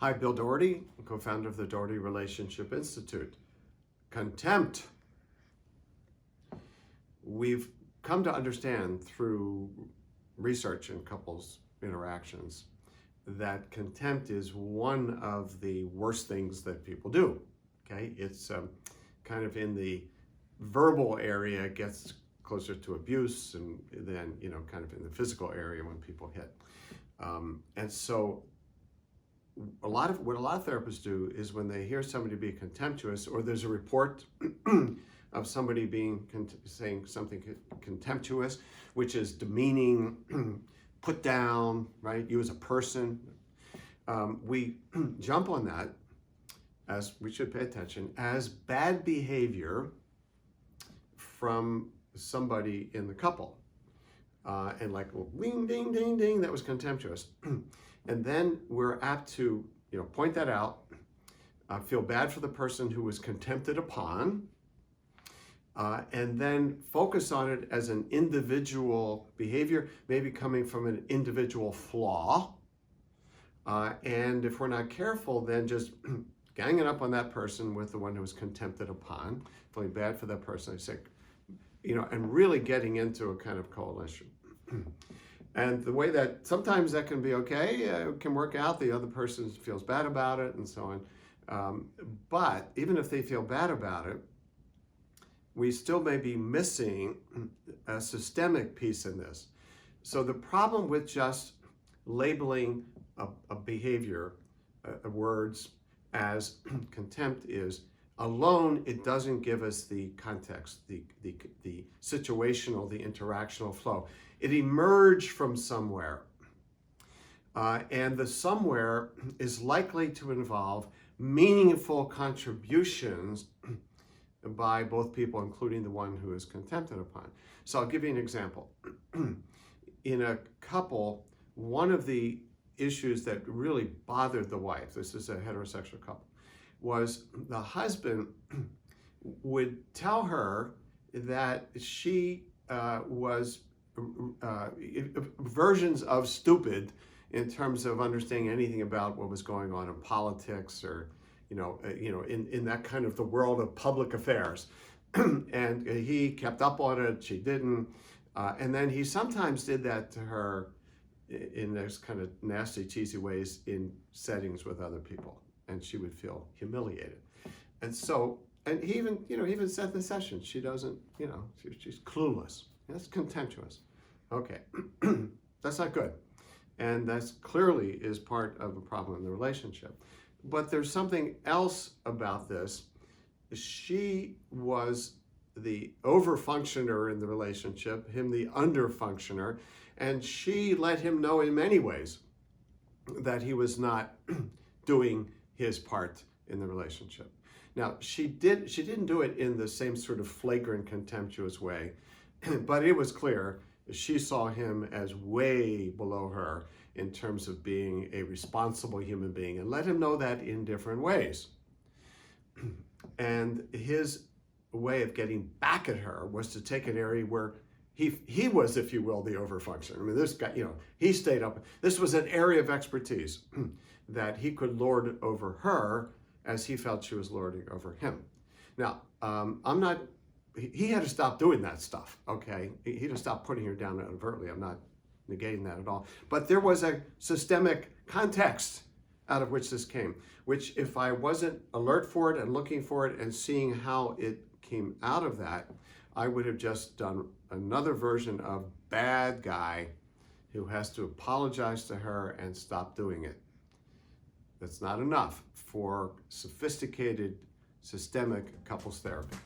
Hi, Bill Doherty, co-founder of the Doherty Relationship Institute. Contempt. We've come to understand through research in couples interactions that contempt is one of the worst things that people do. Okay, it's kind of in the verbal area, it gets closer to abuse, and then kind of in the physical area when people hit. And so what a lot of therapists do is when they hear somebody be contemptuous, or there's a report of somebody saying something contemptuous, which is demeaning, put down, right? You as a person, we jump on that, as we should pay attention, as bad behavior from somebody in the couple. And like, well, ding, ding, ding, ding, that was contemptuous. And then we're apt to, point that out, feel bad for the person who was contempted upon, and then focus on it as an individual behavior, maybe coming from an individual flaw. And if we're not careful, then just ganging up on that person with the one who was contempted upon, feeling bad for that person, I say, and really getting into a kind of coalition. And the way that sometimes that can be okay, it can work out, the other person feels bad about it and so on. But even if they feel bad about it, we still may be missing a systemic piece in this. So the problem with just labeling a behavior, words as contempt is, alone, it doesn't give us the context, the situational, the interactional flow. It emerged from somewhere. And the somewhere is likely to involve meaningful contributions by both people, including the one who is contempted upon. So I'll give you an example. In a couple, one of the issues that really bothered the wife, this is a heterosexual couple, was the husband would tell her that she was versions of stupid in terms of understanding anything about what was going on in politics or in that kind of the world of public affairs. And he kept up on it, she didn't. And then he sometimes did that to her in those kind of nasty, cheesy ways in settings with other people. And she would feel humiliated. And so, and he even said in the session, she doesn't, she's clueless. That's contemptuous. Okay, that's not good. And that's clearly is part of a problem in the relationship. But there's something else about this. She was the overfunctioner in the relationship, him the underfunctioner, and she let him know in many ways that he was not doing his part in the relationship. Now, she didn't do it in the same sort of flagrant, contemptuous way, but it was clear she saw him as way below her in terms of being a responsible human being, and let him know that in different ways. And his way of getting back at her was to take an area where he was, if you will, the overfunction. I mean, this guy, he stayed up. This was an area of expertise that he could lord over her as he felt she was lording over him. Now, he had to stop doing that stuff, okay? He had to stop putting her down overtly. I'm not negating that at all. But there was a systemic context out of which this came, which if I wasn't alert for it and looking for it and seeing how it came out of that, I would have just done another version of bad guy who has to apologize to her and stop doing it. That's not enough for sophisticated, systemic couples therapy.